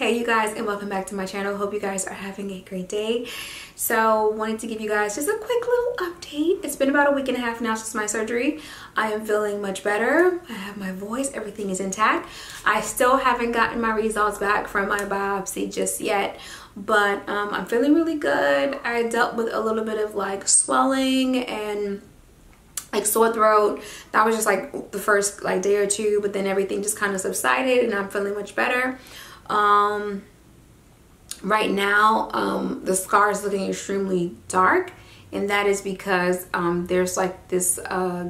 Hey you guys, and welcome back to my channel. Hope you guys are having a great day. So wanted to give you guys just a quick little update. It's been about a week and a half now since my surgery. I am feeling much better. I have my voice, everything is intact. I still haven't gotten my results back from my biopsy just yet, but I'm feeling really good. I dealt with a little bit of like swelling and like sore throat. That was just like the first like day or two, but then everything just kind of subsided and I'm feeling much better. Right now the scar is looking extremely dark, and that is because there's like this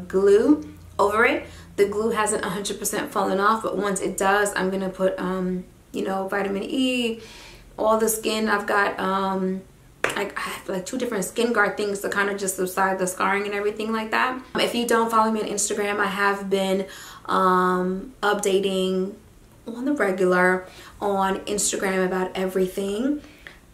glue over it. The glue hasn't 100% fallen off, but once it does, I'm gonna put you know, vitamin E, all the skin. I've got I have like 2 different skin guard things to kind of just subside the scarring and everything like that. If you don't follow me on Instagram, I have been updating on the regular on Instagram about everything.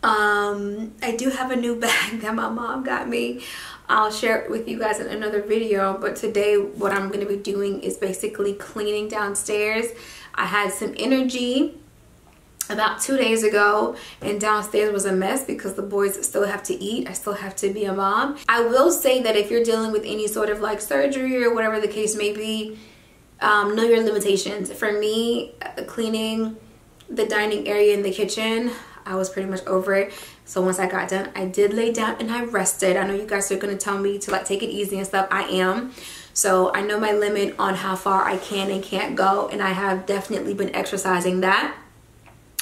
I do have a new bag that my mom got me. I'll share it with you guys in another video, but today what I'm going to be doing is basically cleaning downstairs. I had some energy about 2 days ago, and downstairs was a mess because the boys still have to eat. I still have to be a mom. I will say that if you're dealing with any sort of like surgery or whatever the case may be, know your limitations. For me, cleaning the dining area in the kitchen, I was pretty much over it. So once I got done, I did lay down and I rested. I know you guys are going to tell me to like take it easy and stuff. I am. So I know my limit on how far I can and can't go, and I have definitely been exercising that.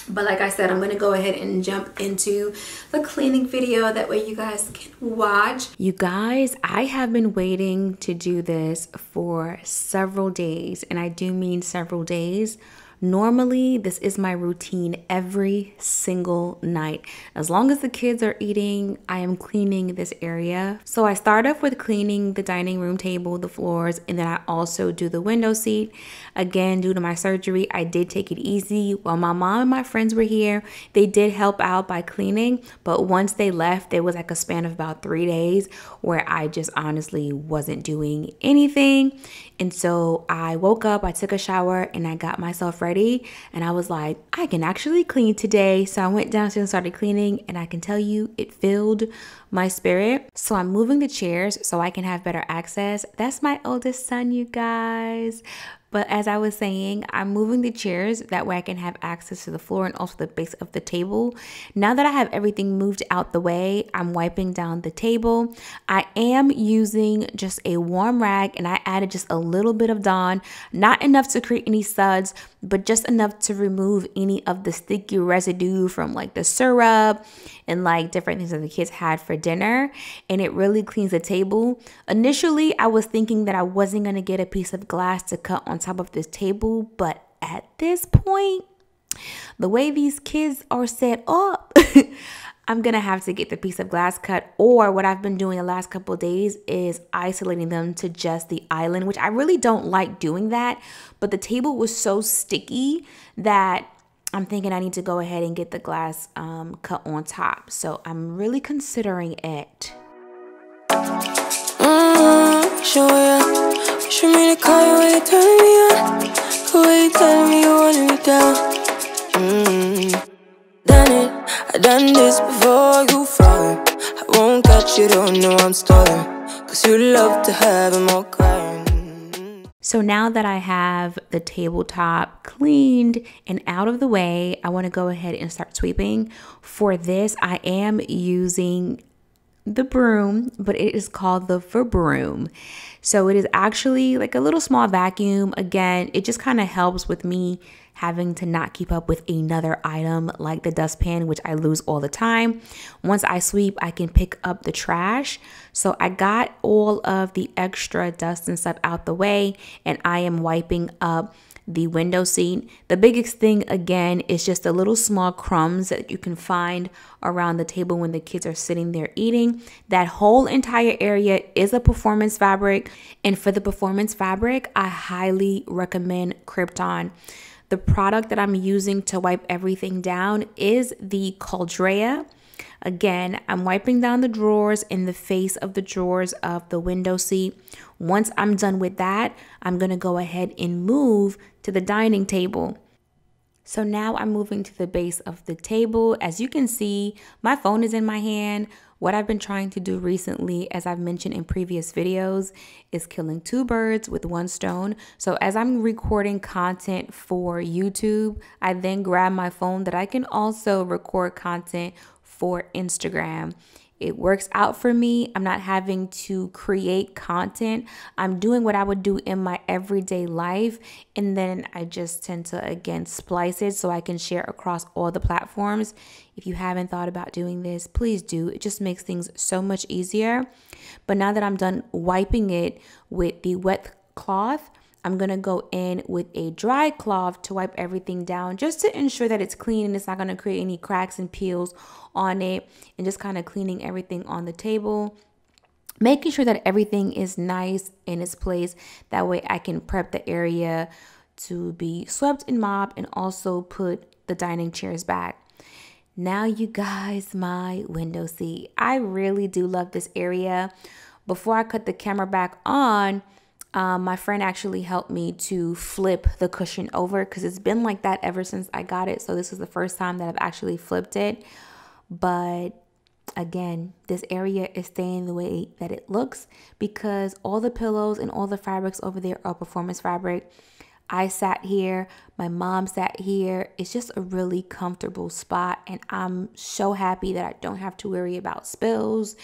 But like I said, I'm going to go ahead and jump into the cleaning video. That way you guys can watch. You guys, I have been waiting to do this for several days, and I do mean several days. Normally, this is my routine every single night. As long as the kids are eating, I am cleaning this area. So I start off with cleaning the dining room table, the floors, and then I also do the window seat. Again, due to my surgery, I did take it easy. While my mom and my friends were here, they did help out by cleaning, but once they left, there was like a span of about 3 days where I just honestly wasn't doing anything. And so I woke up, I took a shower, and I got myself ready, and I was like, I can actually clean today. So I went downstairs and started cleaning, and I can tell you it filled my spirit. So I'm moving the chairs so I can have better access. That's my oldest son, you guys. But as I was saying, I'm moving the chairs that way I can have access to the floor and also the base of the table. Now that I have everything moved out the way, I'm wiping down the table. I am using just a warm rag, and I added just a little bit of Dawn, not enough to create any suds, but just enough to remove any of the sticky residue from like the syrup and like different things that the kids had for dinner, and it really cleans the table. Initially, I was thinking that I wasn't gonna get a piece of glass to cut on top of this table, but at this point, the way these kids are set up, I'm gonna have to get the piece of glass cut, or what I've been doing the last couple of days is isolating them to just the island, which I really don't like doing that, but the table was so sticky that I'm thinking I need to go ahead and get the glass cut on top. So I'm really considering it. Show ya. Show me the car when you turn me on. The way you tell me you want me down. Done it. I done this before you fall. I won't catch you, don't know I'm stalling. Cause you love to have them all crying. So now that I have the tabletop cleaned and out of the way, I want to go ahead and start sweeping. For this, I am using the broom, but it is called the VaBroom. So it is actually like a little small vacuum. Again, it just kind of helps with me having to not keep up with another item like the dustpan, which I lose all the time. Once I sweep, I can pick up the trash. So I got all of the extra dust and stuff out the way, and I am wiping up the window seat. The biggest thing again is just the little small crumbs that you can find around the table when the kids are sitting there eating. That whole entire area is a performance fabric, and for the performance fabric, I highly recommend Krypton. The product that I'm using to wipe everything down is the Caldrea. Again, I'm wiping down the drawers and the face of the drawers of the window seat. Once I'm done with that, I'm going to go ahead and move to the dining table. So now I'm moving to the base of the table. As you can see, my phone is in my hand. What I've been trying to do recently, as I've mentioned in previous videos, is killing two birds with one stone. So as I'm recording content for YouTube, I then grab my phone that I can also record content for Instagram. It works out for me. I'm not having to create content. I'm doing what I would do in my everyday life. And then I just tend to, again, splice it so I can share across all the platforms. If you haven't thought about doing this, please do. It just makes things so much easier. But now that I'm done wiping it with the wet cloth, I'm going to go in with a dry cloth to wipe everything down just to ensure that it's clean and it's not going to create any cracks and peels on it, and just kind of cleaning everything on the table, making sure that everything is nice in its place. That way I can prep the area to be swept and mopped and also put the dining chairs back. Now you guys, my window seat. I really do love this area. Before I cut the camera back on, my friend actually helped me to flip the cushion over because it's been like that ever since I got it. So this is the first time that I've actually flipped it. But again, this area is staying the way that it looks because all the pillows and all the fabrics over there are performance fabric. I sat here, my mom sat here. It's just a really comfortable spot, and I'm so happy that I don't have to worry about spills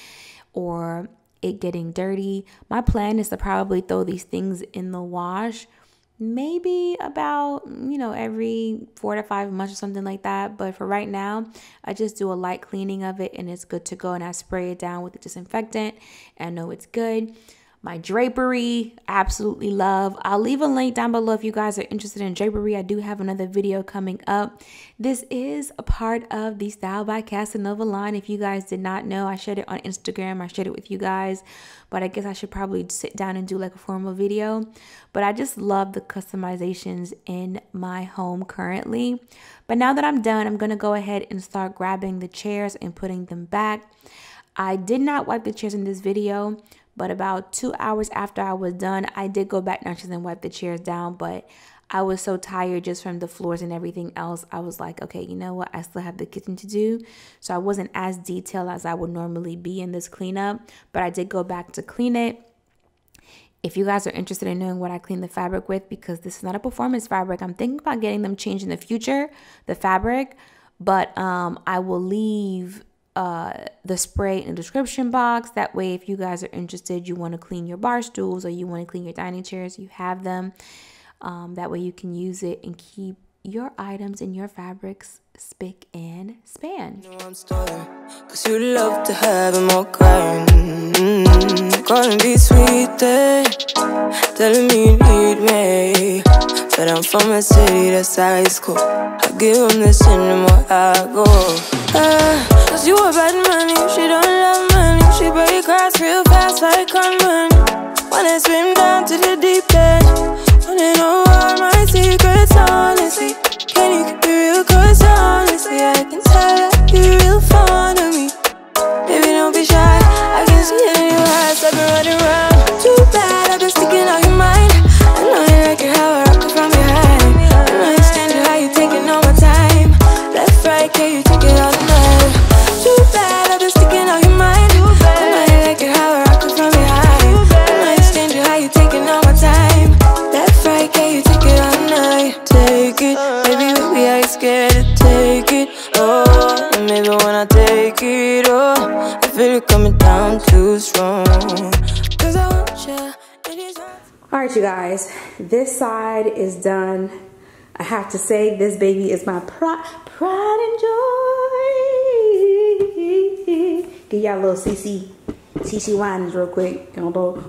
or it getting dirty. My plan is to probably throw these things in the wash maybe about, every 4 to 5 months or something like that. But for right now, I just do a light cleaning of it and it's good to go. And I spray it down with the disinfectant and I know it's good. My drapery, absolutely love. I'll leave a link down below if you guys are interested in drapery. I do have another video coming up. This is a part of the StyledBy Casanova line. If you guys did not know, I shared it on Instagram. I shared it with you guys, but I guess I should probably sit down and do like a formal video. But I just love the customizations in my home currently. But now that I'm done, I'm going to go ahead and start grabbing the chairs and putting them back. I did not wipe the chairs in this video, but about 2 hours after I was done, I did go back downstairs and wipe the chairs down. But I was so tired just from the floors and everything else. I was like, okay, you know what? I still have the kitchen to do. So I wasn't as detailed as I would normally be in this cleanup. But I did go back to clean it. If you guys are interested in knowing what I clean the fabric with, because this is not a performance fabric, I'm thinking about getting them changed in the future, the fabric. But I will leave the spray in the description box. That way, if you guys are interested, you want to clean your bar stools or you want to clean your dining chairs, you have them. That way you can use it and keep your items and your fabrics spick and span. Cause you love to have them all crying. Calling me sweet, telling me you need me. But I'm from a city that's high school. I give them this anymore, I go. Cause you a bad money, she don't love money. She break grass real fast like con money. Wanna swim down to the deep end. Wanna know all my secrets, honestly. Can you keep it real? Cause honestly, I can tell that you're real fond of me. Baby, don't be shy, I can see it in your eyes. I've been running around. Too bad, I've been sticking out your mind. I know you like it how I rock it from behind. I know you stand it how you taking all my time. Left, right, can you take it all night? Too bad, I've been sticking out your mind. I know you like it how I rock it from behind. I know you stand it how you taking all my time. Left, right, can you take it all night? Take it, baby, baby, I ain't scared to take it. Oh, and maybe when I take it, oh, I feel it coming down too strong. Cause I want you. Alright, you guys, this side is done. I have to say, this baby is my pride and joy. Give y'all a little CC wines real quick. Ooh!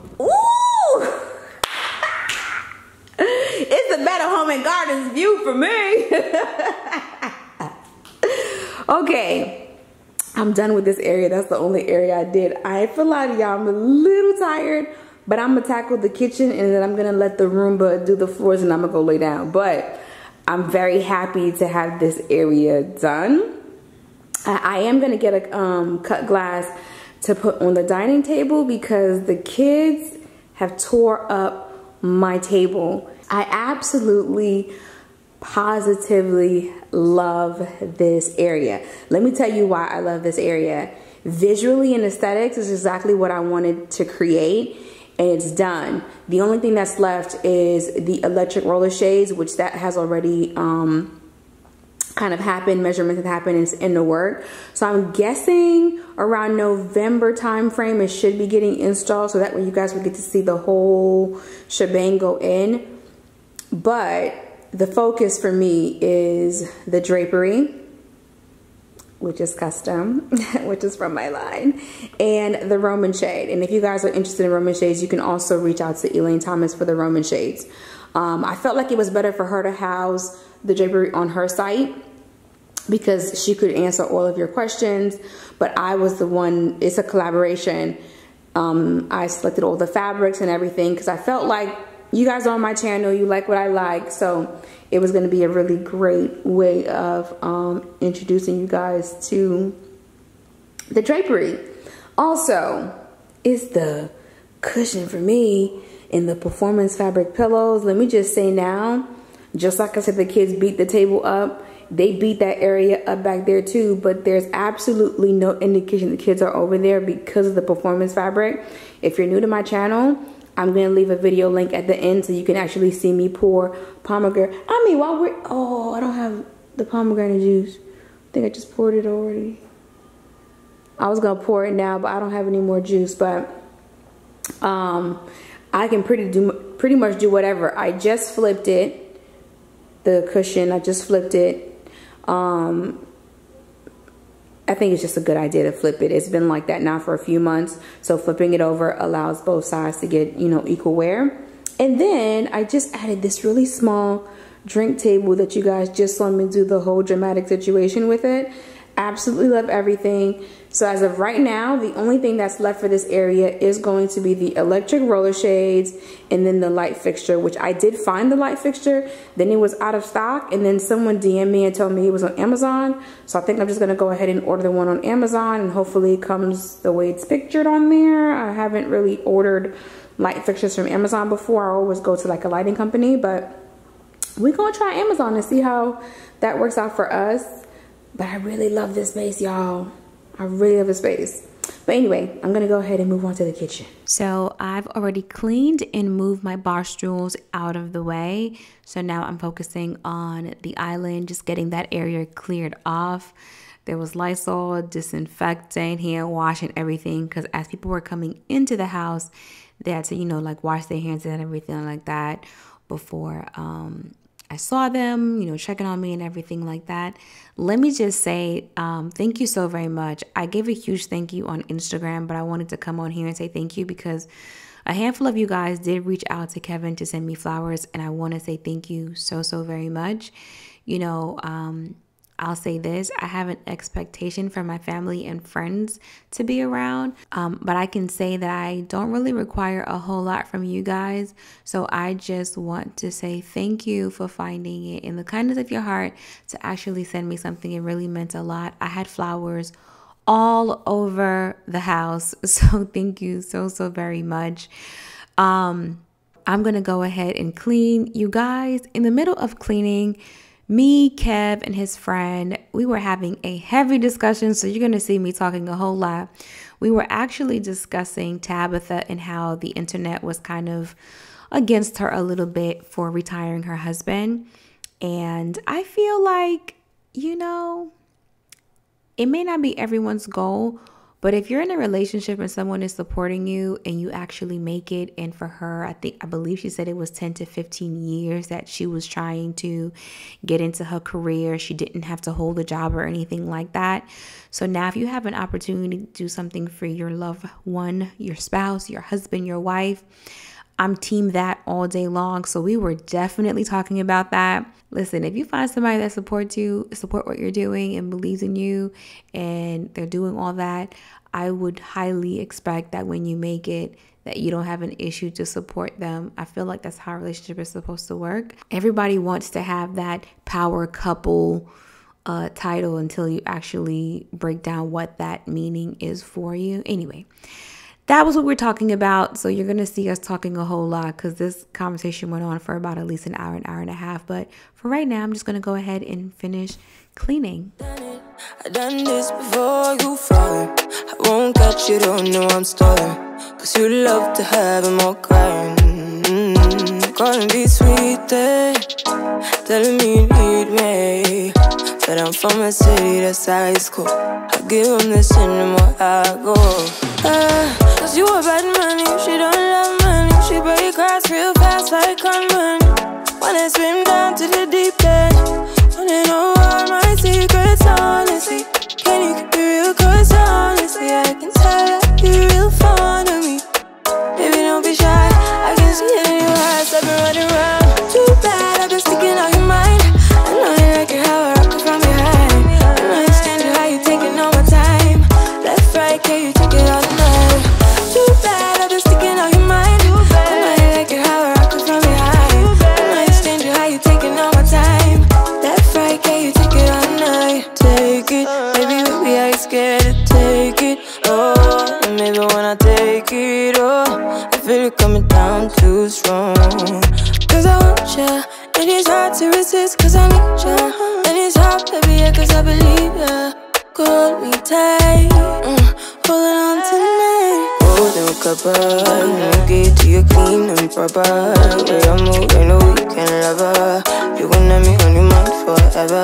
It's a better home and gardens view for me. Okay, I'm done with this area. That's the only area I did. I ain't feel like y'all, I'm a little tired, but I'm gonna tackle the kitchen and then I'm gonna let the Roomba do the floors and I'm gonna go lay down. But I'm very happy to have this area done. I am gonna get a cut glass to put on the dining table because the kids have tore up my table. I absolutely positively love this area. Let me tell you why I love this area. Visually and aesthetics is exactly what I wanted to create, and it's done. The only thing that's left is the electric roller shades, which that has already kind of happened. Measurements have happened. It's in the work. So I'm guessing around November time frame it should be getting installed, so that way you guys will get to see the whole shebang go in. But the focus for me is the drapery, which is custom, which is from my line, and the Roman shade. And if you guys are interested in Roman shades, you can also reach out to Elaine Thomas for the Roman shades. I felt like it was better for her to house the drapery on her site because she could answer all of your questions, but I was the one, it's a collaboration. I selected all the fabrics and everything because I felt like you guys are on my channel, you like what I like, so it was going to be a really great way of introducing you guys to the drapery. Also, is the cushion for me in the performance fabric pillows. Let me just say now, just like I said, the kids beat the table up, they beat that area up back there too, but there's absolutely no indication the kids are over there because of the performance fabric. If you're new to my channel, I'm going to leave a video link at the end so you can actually see me pour pomegranate. I mean, while we're, oh, I don't have the pomegranate juice. I think I just poured it already. I was going to pour it now, but I don't have any more juice. But I can pretty much do whatever. I just flipped it, the cushion. I just flipped it. I think it's just a good idea to flip it. It's been like that now for a few months. So flipping it over allows both sides to get, you know, equal wear. And then I just added this really small drink table that you guys just saw me do the whole dramatic situation with it. Absolutely love everything. So as of right now, the only thing that's left for this area is going to be the electric roller shades and then the light fixture, which I did find the light fixture. Then it was out of stock, and then someone DM'd me and told me it was on Amazon. So I think I'm just going to go ahead and order the one on Amazon, and hopefully it comes the way it's pictured on there. I haven't really ordered light fixtures from Amazon before. I always go to like a lighting company, but we're going to try Amazon and see how that works out for us. But I really love this space, y'all. I really love the space. But anyway, I'm gonna go ahead and move on to the kitchen. So I've already cleaned and moved my bar stools out of the way. So now I'm focusing on the island, just getting that area cleared off. There was Lysol, disinfectant, hand washing, everything. Because as people were coming into the house, they had to, you know, like wash their hands and everything like that before I saw them, you know, checking on me and everything like that. Let me just say thank you so very much. I gave a huge thank you on Instagram, but I wanted to come on here and say thank you because a handful of you guys did reach out to Kevin to send me flowers, and I want to say thank you so very much. You know, I'll say this, I have an expectation for my family and friends to be around, but I can say that I don't really require a whole lot from you guys. So I just want to say thank you for finding it in the kindness of your heart to actually send me something. It really meant a lot. I had flowers all over the house, so thank you so very much. I'm gonna go ahead and clean. You guys, in the middle of cleaning, me, Kev, and his friend, we were having a heavy discussion, so you're going to see me talking a whole lot. We were actually discussing Tabitha and how the internet was kind of against her a little bit for retiring her husband. And I feel like, you know, it may not be everyone's goal, but if you're in a relationship and someone is supporting you and you actually make it, and for her, I believe she said it was 10 to 15 years that she was trying to get into her career. She didn't have to hold a job or anything like that. So now if you have an opportunity to do something for your loved one, your spouse, your husband, your wife, I'm team that all day long. So we were definitely talking about that. Listen, if you find somebody that supports you, support what you're doing and believes in you, and they're doing all that, I would highly expect that when you make it, that you don't have an issue to support them. I feel like that's how a relationship is supposed to work. Everybody wants to have that power couple title until you actually break down what that meaning is for you. Anyway, that was what we're talking about. So you're gonna see us talking a whole lot because this conversation went on for about at least an hour and a half. But for right now, I'm just gonna go ahead and finish cleaning. I done this before you fall. I won't catch you, don't know I'm stalling. Cause you love to have them all crying. Calling me sweet, telling me you need me. But I'm from a city that's high school. I give them this anymore, I go. Cause you a bad money, she don't love money. She break grass real fast like conman. Wanna swim down to the deep end. Wanna know all my secrets, honestly. Can you keep it real? Cause honestly, I can tell that you're real fond of me. Baby, don't be shy, I can see it in your eyes. I've been running around. Too bad, I've been sticking out your mind. I know you like it how I rock it from behind. I know you stand it how you taking all my time. Left, right, can you take it all night? Too bad, I've been sticking out your mind. I know you like it how I rock it from behind. I know you stand it how you taking all my time. Left, right, can you take it all night? Take it, baby, I ain't scared to take it. Oh, and maybe when I take it, oh, I feel it coming down too strong. Cause I want ya, and it's hard to resist. Cause I need ya, and it's hard, baby, yeah, cause I believe ya. Hold me tight, holding on tonight. Holding a couple, get to you clean and proper. Way I move, ain't no weekend lover. You gon' have me on your mind forever,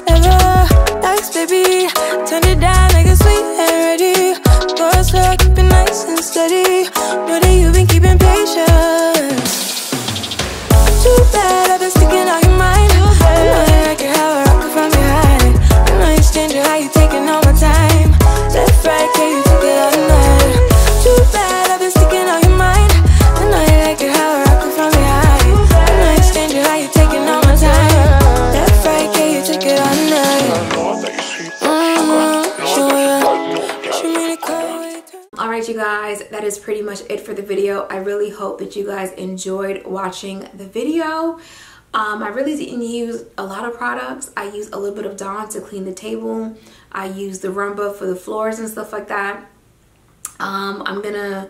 ever. Thanks, baby, turn it down like a sweet and ready. Go slow, keep it nice and steady. Know that you've been keeping patience. Too bad, I've been sticking out your mind. I know you like it how I rock it from behind. I know you stand it how you taking all my time. Left, right, can you take it all night? Too bad, I've been sticking out your mind. I know you like it how I rock it from behind. I know you stand it how you taking all my time. Left, right, can you take it all night? Alright, you guys, that is pretty much it for the video. I really hope that you guys enjoyed watching the video. I really didn't use a lot of products. I used a little bit of Dawn to clean the table. I used the Rumba for the floors and stuff like that. I'm gonna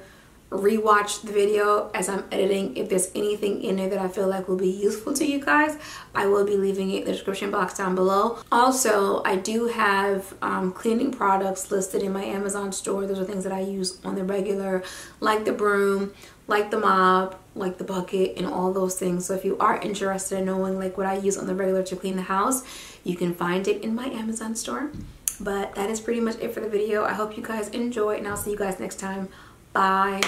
rewatch the video as I'm editing. If there's anything in there that I feel like will be useful to you guys, I will be leaving it in the description box down below. Also, I do have cleaning products listed in my Amazon store. Those are things that I use on the regular, like the broom, like the mop, like the bucket, and all those things. So if you are interested in knowing like what I use on the regular to clean the house, you can find it in my Amazon store. But that is pretty much it for the video. I hope you guys enjoy, and I'll see you guys next time. Bye.